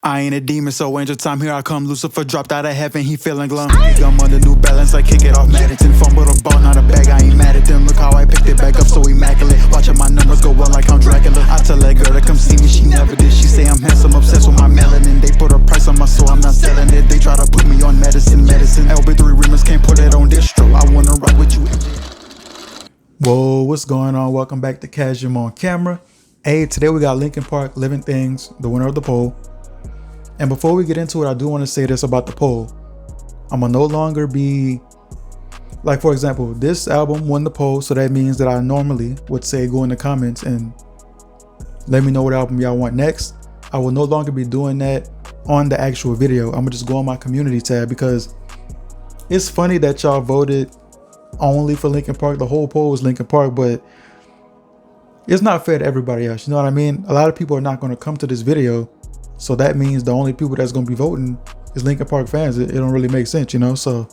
I ain't a demon, so angel time, here I come. Lucifer dropped out of heaven, he feeling glum. I'm on the New Balance, I kick it off Madison. Fumble the ball, not a bag, I ain't mad at them. Look how I picked it back up so immaculate. Watching my numbers go up like I'm Dracula. I tell that girl to come see me, she never did. She say I'm handsome, obsessed with my melanin. They put a price on my soul, I'm not selling it. They try to put me on medicine. LB3 remix, can't put it on distro. I wanna rock with you. Whoa, what's going on? Welcome back to Casual on Camera. Hey, today we got Linkin Park, Living Things, the winner of the poll. And before we get into it, I do want to say this about the poll. I'm gonna no longer be, like for example, this album won the poll, so that means that I normally would say go in the comments and let me know what album y'all want next. I will no longer be doing that on the actual video. I'm gonna just go on my community tab because it's funny that y'all voted only for Linkin Park. The whole poll was Linkin Park, but it's not fair to everybody else. You know what I mean? A lot of people are not going to come to this video, so that means the only people that's going to be voting is Linkin Park fans. It don't really make sense, you know? So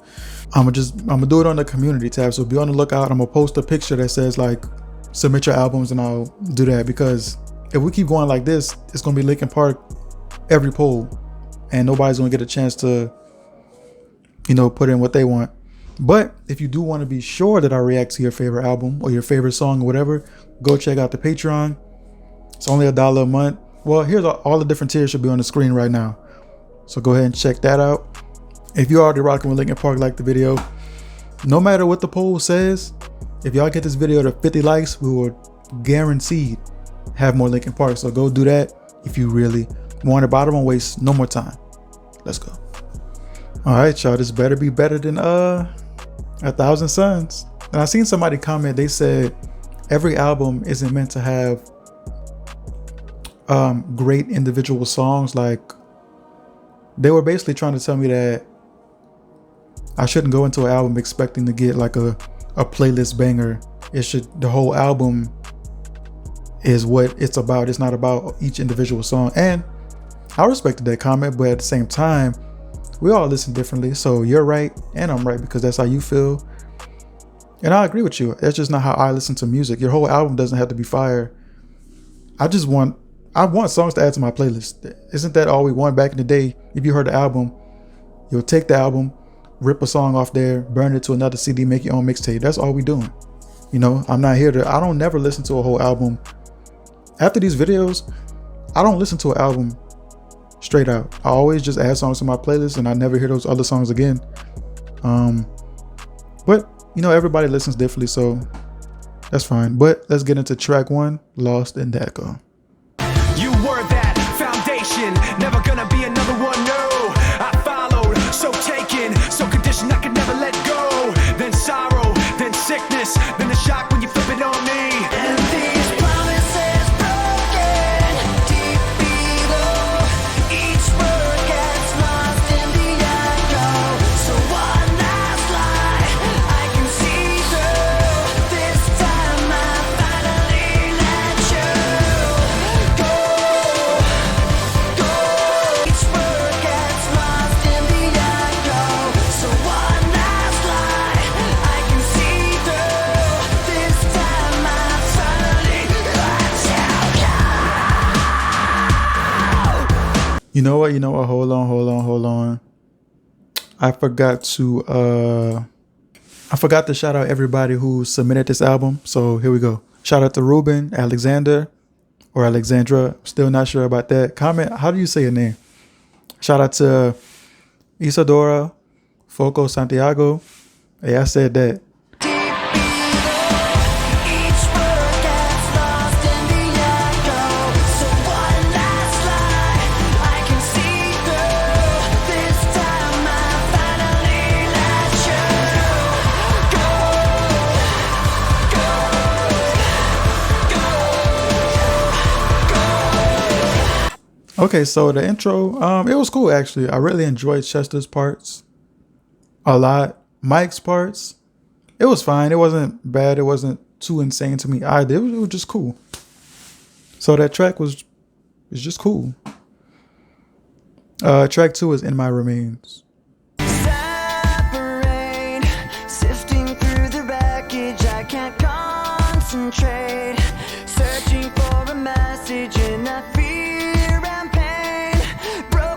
I'm gonna do it on the community tab. So be on the lookout. I'm gonna post a picture that says like submit your albums, and I'll do that, because if we keep going like this, it's gonna be Linkin Park every poll, and nobody's gonna get a chance to, you know, put in what they want. But if you do want to be sure that I react to your favorite album or your favorite song or whatever, go check out the Patreon. It's only $1 a month. Well, here's all the different tiers should be on the screen right now. So go ahead and check that out. If you're already rocking with Linkin Park, like the video. No matter what the poll says, if y'all get this video to 50 likes, we will guaranteed have more Linkin Park. So go do that if you really want it. But I don't want to waste no more time. Let's go. All right, y'all. This better be better than 1,000 Suns. And I seen somebody comment, they said every album isn't meant to have great individual songs. Like, they were basically trying to tell me that I shouldn't go into an album expecting to get like a playlist banger. The whole album is what it's about. It's not about each individual song. And I respected that comment, but at the same time, we all listen differently. So you're right and I'm right, because that's how you feel. And I agree with you. That's just not how I listen to music. Your whole album doesn't have to be fire. I want songs to add to my playlist. Isn't that all we want back in the day? If you heard the album, you'll take the album, rip a song off there, burn it to another CD, make your own mixtape. That's all we doing. You know, I don't never listen to a whole album. After these videos, I don't listen to an album straight out. I always just add songs to my playlist, and I never hear those other songs again. But you know, everybody listens differently, so that's fine. But let's get into track 1, Lost in the Echo. You were that foundation, never gonna be another one, no. I followed, so taken, so conditioned I could never let go. Then sorrow, then sickness, then the shock when you flip it on me. And these promises broken, deep below, each word gets lost in the echo. So one last lie, I can see through. This time I finally let you go. Each word gets lost in the echo. So one last lie, I can see through. This time I finally let you go. You know what? Hold on. I forgot to shout out everybody who submitted this album. So here we go. Shout out to Ruben, Alexander, or Alexandra. Still not sure about that. Comment, how do you say your name? Shout out to Isadora, Foco Santiago. Hey, I said that. Each word gets lost in the echo. So one last lie, I can see through. This time I finally let you go. Okay, so the intro, it was cool actually. I really enjoyed Chester's parts a lot. Mike's parts, it was fine. It wasn't bad. It wasn't too insane to me either. It was just cool. So that track was just cool. Track 2 is In My Remains. Separate, sifting through the wreckage, I can't concentrate, searching for a message in that fear and pain. Broken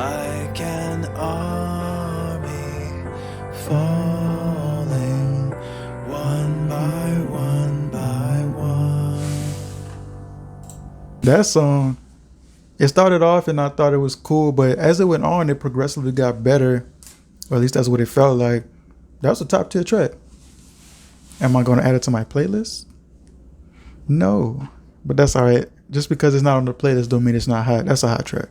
like an army falling one by one by one. That song, it started off and I thought it was cool, but as it went on, it progressively got better, or at least that's what it felt like. That was a top tier track. Am I going to add it to my playlist? No, but that's all right. Just because it's not on the playlist don't mean it's not hot. That's a hot track.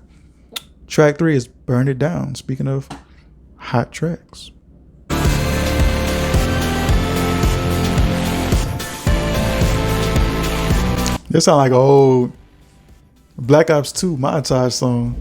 Track 3 is Burn It Down. Speaking of hot tracks. This sound like an old Black Ops 2 montage song.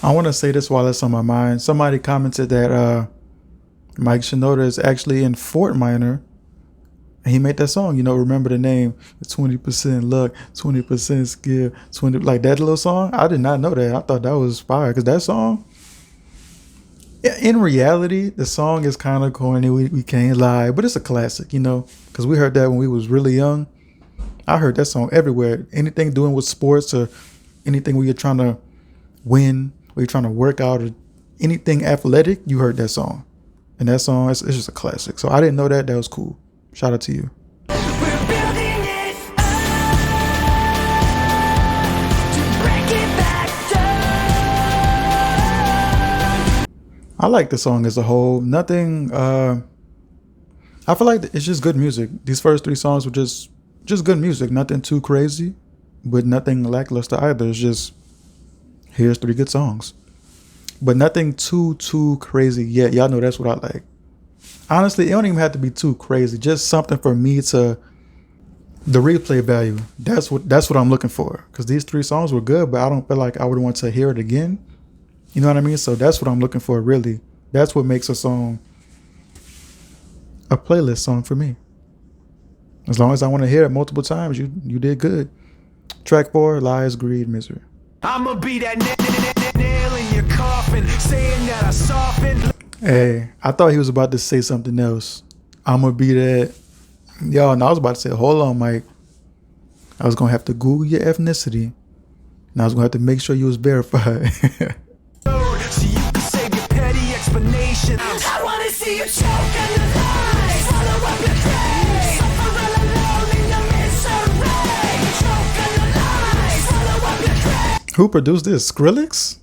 I want to say this while it's on my mind. Somebody commented that Mike Shinoda is actually in Fort Minor. And he made that song, remember the name, 20% luck, 20% skill, 20, like that little song. I did not know that. I thought that was fire because that song, in reality, the song is kind of corny. We can't lie, but it's a classic, because we heard that when we was really young. I heard that song everywhere. Anything doing with sports or anything where you're trying to win, where you're trying to work out or anything athletic, you heard that song. And that song, it's just a classic. So I didn't know that. That was cool. Shout out to you. I like the song as a whole. Nothing, I feel like it's just good music. These first 3 songs were just good music. Nothing too crazy, but nothing lackluster either. It's just, here's 3 good songs. But nothing too crazy yet. Y'all know that's what I like. Honestly, it don't even have to be too crazy. Just something for me to, the replay value. That's what I'm looking for. Because these 3 songs were good, but I don't feel like I would want to hear it again. You know what I mean? So that's what I'm looking for, really. That's what makes a song a playlist song for me. As long as I want to hear it multiple times, you did good. Track 4, Lies, Greed, Misery. I'ma be that nail in your coffin, saying that I softened. Hey, I thought he was about to say something else. I'ma be that. Yo, no, I was about to say, hold on, Mike. I was going to have to Google your ethnicity. And I was going to have to make sure you was verified. So you can save your petty explanations. I wanna see you choke on the lies. Follow up your praise. Suffer all alone in your misery. Choke on the lies. Follow up your praise. Who produced this? Skrillex?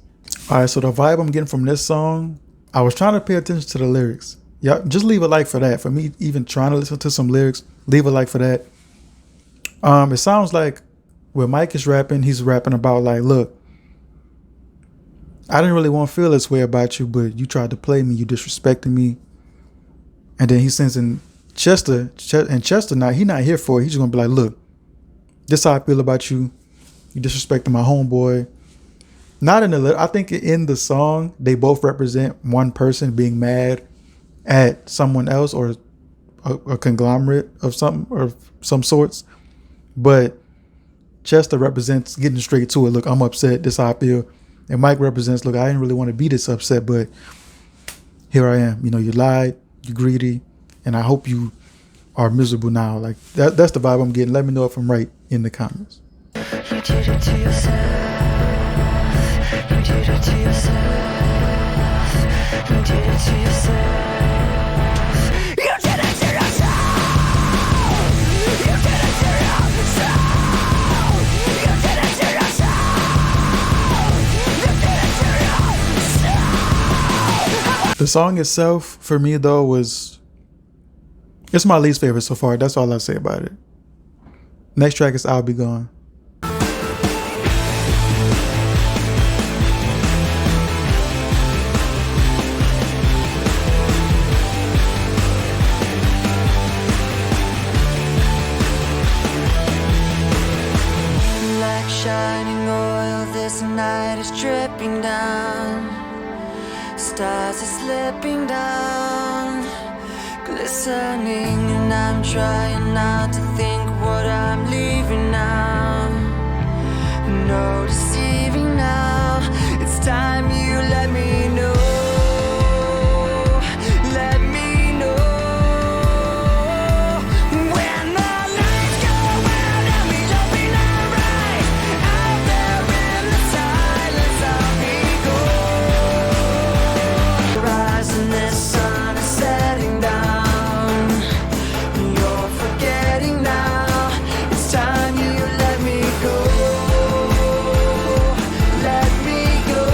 Alright, so the vibe I'm getting from this song, I was trying to pay attention to the lyrics. Yeah, just leave a like for that. For me, even trying to listen to some lyrics, leave a like for that. It sounds like when Mike is rapping, he's rapping about like, look, I didn't really want to feel this way about you, but you tried to play me, you disrespected me. And then he sends in Chester, and Chester, now he not here for it. He's just gonna be like, look, this how I feel about you. You disrespecting my homeboy. Not in the, I think in the song, they both represent one person being mad at someone else or a conglomerate of some sorts. But Chester represents getting straight to it. Look, I'm upset. This how I feel. And Mike represents, look, I didn't really want to be this upset, but here I am. You lied, you greedy, and I hope you are miserable now. Like that's the vibe I'm getting. Let me know if I'm right in the comments. You did it to yourself. You did it to yourself. You did it to yourself. You did it to yourself. You did it to yourself. You did it to yourself. You did it to yourself. The song itself, for me though, it's my least favorite so far. That's all I'll say about it. Next track is I'll Be Gone. stars are slipping down, glistening, and I'm trying not to think what I'm leaving now. No deceiving now, it's time you let me know. Let me know. When the lights go out and we open our eyes, out there in the silence I'll be gone. Rising, this sun is setting down. You're forgetting now, it's time you let me go. Let me go.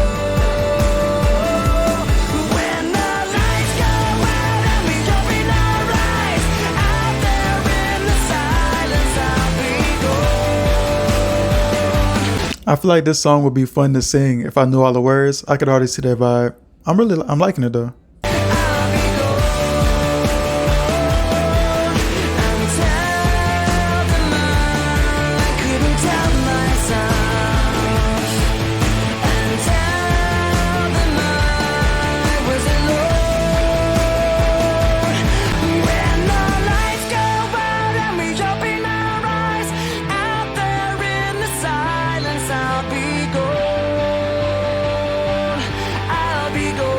When the lights go out and we open our eyes, out there in the silence I'll be gone. I feel like this song would be fun to sing if I knew all the words. I could already see that vibe. I'm liking it though. I'll be gone. And tell them I couldn't tell myself. And tell them I was alone. When the lights go out and we open our eyes, out there in the silence I'll be gone. I'll be gone.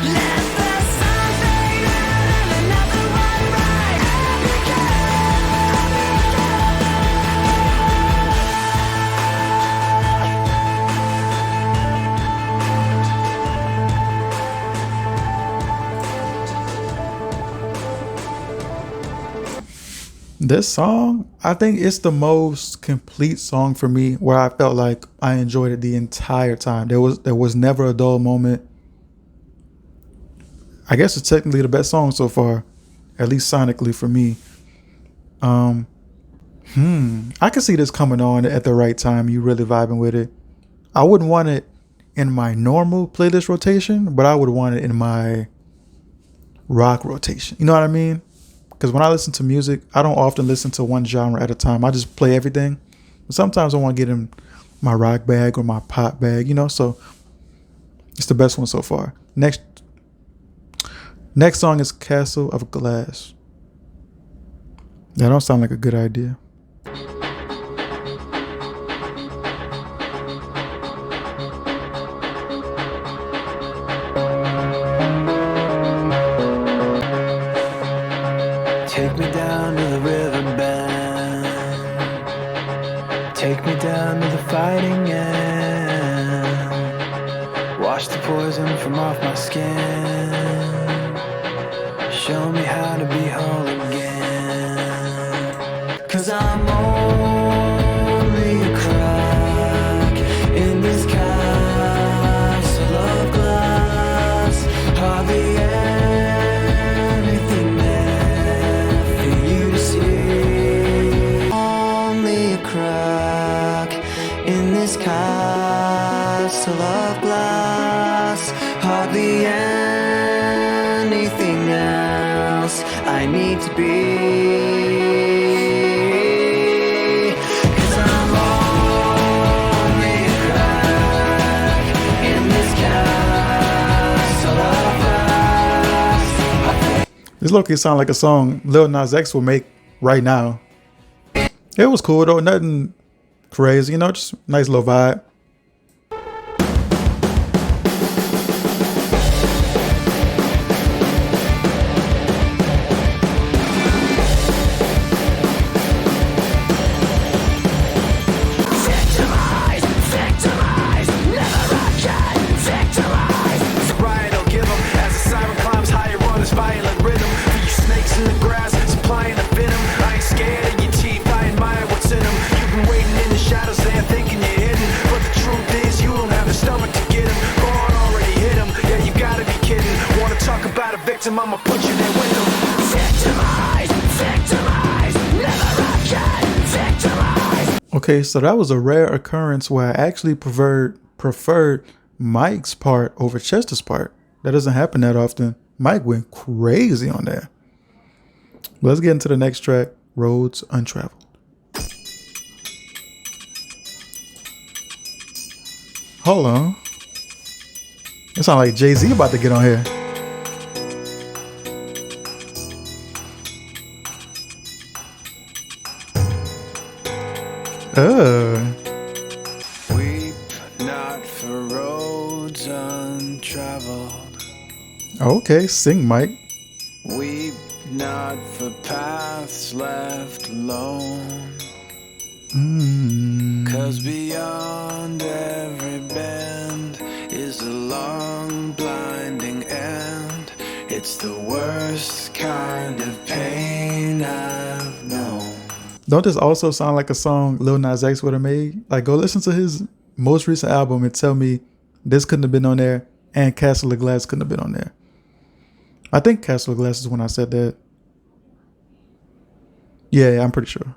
Let the sun fade out and another one rise. I'll be This song, I think it's the most complete song for me where I felt like I enjoyed it the entire time. There was never a dull moment. I guess it's technically the best song so far, at least sonically for me. I can see this coming on at the right time. You really vibing with it. I wouldn't want it in my normal playlist rotation, but I would want it in my rock rotation. You know what I mean? Because when I listen to music, I don't often listen to one genre at a time. I just play everything. But sometimes I want to get in my rock bag or my pop bag, you know? So it's the best one so far. Next song is Castle of Glass. That don't sound like a good idea. Take me down to the riverbed. Take me down to the fighting end. Wash the poison from off my skin. Show me how to be whole again. 'Cause I'm only a crack in this castle of glass. Hardly anything there for you to see. Only a crack in this castle of glass. Hardly anything else I need to be. 'Cause I'm only a crack in this castle of glass. This low-key sound like a song Lil Nas X will make right now. It was cool though, nothing crazy, you know, just nice little vibe. Victimize, victimize, never again, victimize. Riot, I'll give 'em as the siren climbs higher on this violent rhythm. For you snakes in the grass, supplying the venom. I ain't scared of your teeth, I admire what's in them. You've been waiting in the shadows there, thinking you're hidden. But the truth is, you don't have the stomach to get him. Go on, already hit him. Yeah, you gotta be kidding. Wanna talk about a victim? I'ma put you there with him. Victimize, victimize, never again, victimize. Okay, so that was a rare occurrence where I actually preferred Mike's part over Chester's part. That doesn't happen that often. Mike went crazy on that. Let's get into the next track, Roads Untraveled. Hold on. It sounds like Jay-Z about to get on here. Weep not for roads untraveled. Okay, sing, Mike. Weep not for paths left alone. Cause beyond every bend is a long blinding end. It's the worst kind of pain I've known. Don't this also sound like a song Lil Nas X would have made? Like, go listen to his most recent album and tell me this couldn't have been on there and Castle of Glass couldn't have been on there. I think Castle of Glass is when I said that. Yeah, I'm pretty sure.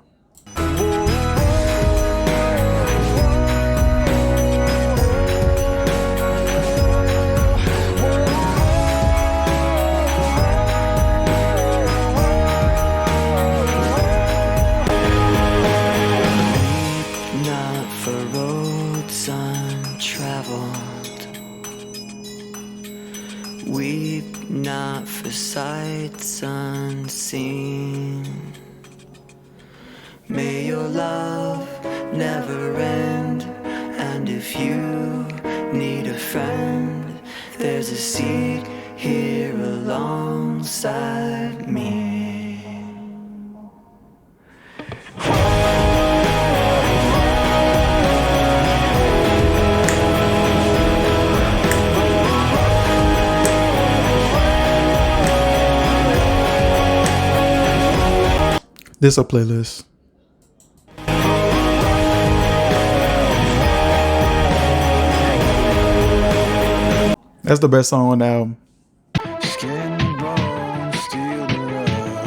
Weep not for sights unseen. May your love never end. And if you need a friend, there's a seat here alongside me. This a playlist. That's the best song on the album. Skin and bones, steel to rust.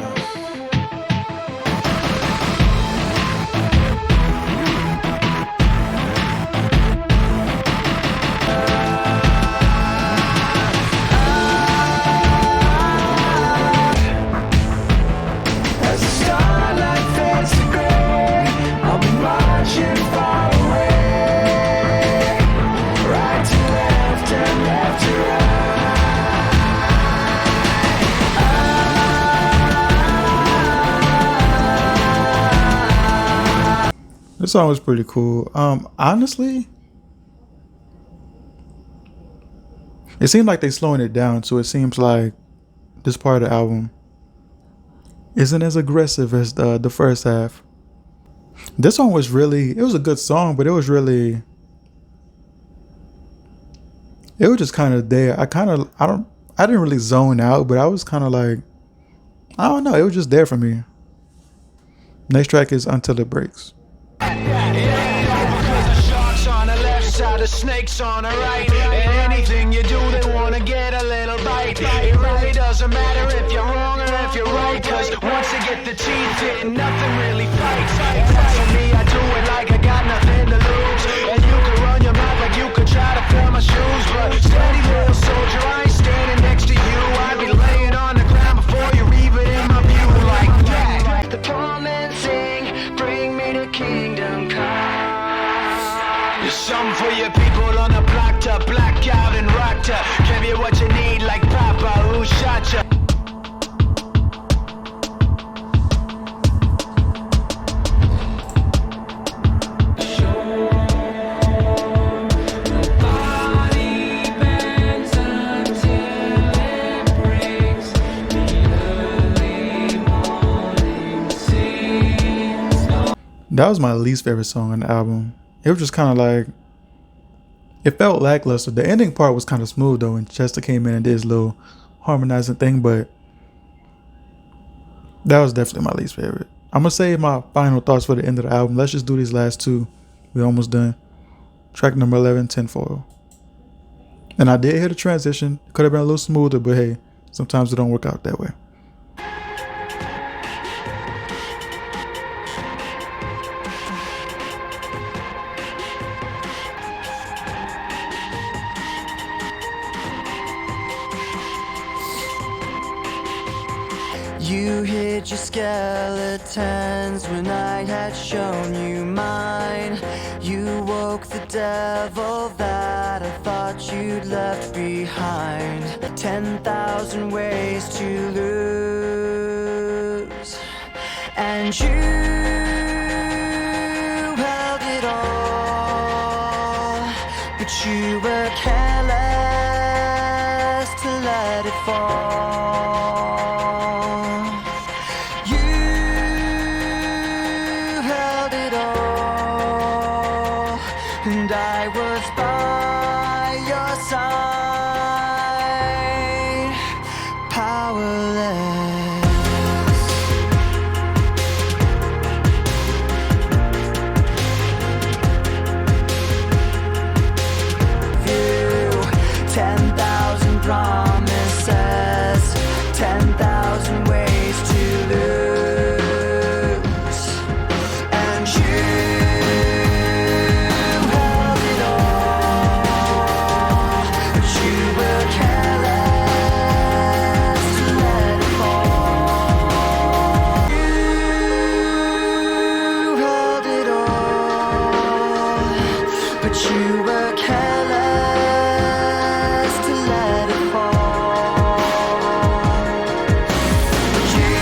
As the starlight fades to gray, I'll be marching far away. Right to left and left to right. This song was pretty cool. Honestly, it seemed like they're slowing it down, so it seems like this part of the album isn't as aggressive as the first half. This song was really, it was a good song, but it was just kind of there. I didn't really zone out, but I was kind of like, I don't know, it was just there for me. Next track is Until It Breaks. Because the sharks on the left side, the snakes on the right. And anything you do, they wanna get a little bite. It really doesn't matter if you're wrong or if you're right. Cause once you get the teeth in, nothing really fights. Except for me, I do it like I got nothing to lose. And you can run your mouth like you could try to fill my shoes. But steady little soldier, I ain't standing next to you. I'd be laying on the ground before you're even in my view. Like that. The poor men sing, bring me to kingdom come. There's something for your people on the block to black out and rock to give you what you need like Papa who shot you. That was my least favorite song on the album. It was just kind of like, it felt lackluster. The ending part was kind of smooth though, and Chester came in and did his little harmonizing thing, but that was definitely my least favorite. I'm gonna save my final thoughts for the end of the album. Let's just do these last two. We're almost done. Track number 11, Tinfoil. And I did hear the transition. Could have been a little smoother, but hey, sometimes it don't work out that way. You hid your skeletons when I had shown you mine. You woke the devil that I thought you'd left behind. 10,000 ways to lose, and you held it all, but you were careless to let it fall. You held it all, and I was by your side, powerless. You, 10,000 promises, 10,000 ways to lose, and you held it all, but you were careless to let it fall. You held it all, but you were careless to let it fall. You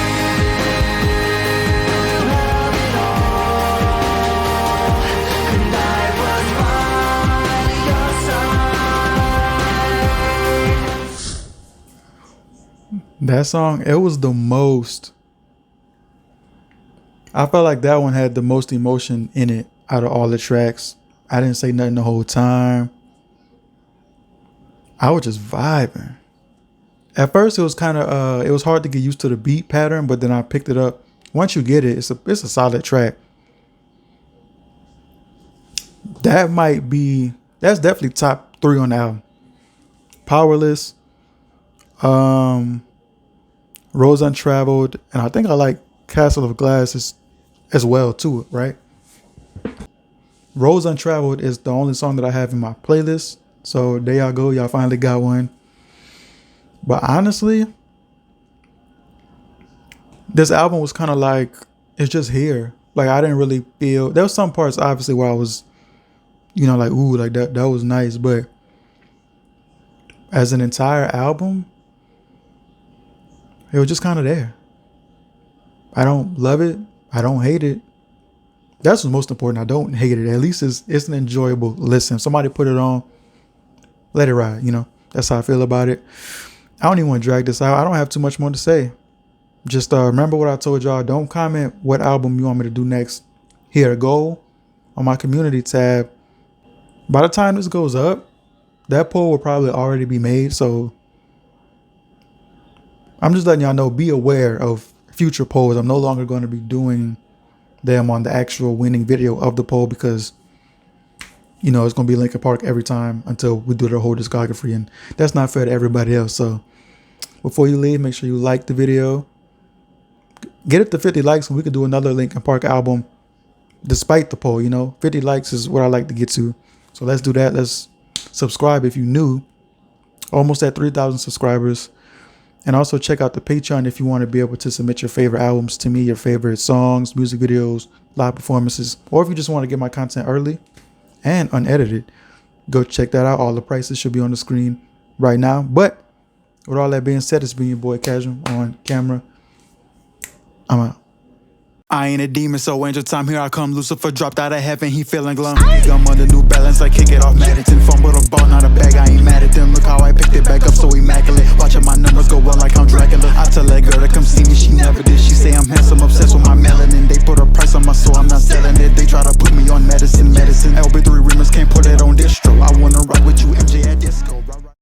held it all, and I was by your side. That song, it was the most. I felt like that one had the most emotion in it out of all the tracks. I didn't say nothing the whole time. I was just vibing. At first, it was kind of it was hard to get used to the beat pattern, but then I picked it up. Once you get it, it's a solid track. That's definitely top 3 on the album. Powerless, Rose Untraveled, and I think I like Castle of Glass as well too, right? Rose Untraveled is the only song that I have in my playlist. So there y'all go. Y'all finally got one. But honestly, this album was kind of like, it's just here. Like, I didn't really feel, there was some parts obviously where I was, like, ooh, like that was nice. But as an entire album, it was just kind of there. I don't love it. I don't hate it. That's what's most important. I don't hate it. At least it's an enjoyable listen. Somebody put it on, let it ride. That's how I feel about it. I don't even want to drag this out. I don't have too much more to say. Just remember what I told y'all. Don't comment what album you want me to do next. Here, go on my community tab. By the time this goes up, that poll will probably already be made. So I'm just letting y'all know, be aware of future polls. I'm no longer going to be doing them on the actual winning video of the poll because, it's going to be Linkin Park every time until we do the whole discography. And that's not fair to everybody else. So before you leave, make sure you like the video. Get it to 50 likes and we could do another Linkin Park album despite the poll. 50 likes is what I like to get to. So let's do that. Let's subscribe if you're new. Almost at 3,000 subscribers. And also check out the Patreon if you want to be able to submit your favorite albums to me, your favorite songs, music videos, live performances, or if you just want to get my content early and unedited, go check that out. All the prices should be on the screen right now. But with all that being said, it's been your boy Casual on camera. I'm out. I ain't a demon, so angel time, here I come. Lucifer dropped out of heaven, he feeling glum. I'm on the New Balance, I kick it off Madison. Fumble the ball, not a bag, I ain't mad at them. Look how I picked it back up, so immaculate. Watching my numbers go up like I'm Dracula. I tell that girl to come see me, she never did. She say I'm handsome, obsessed with my melanin. They put a price on my soul, I'm not selling it. They try to put me on medicine. LB3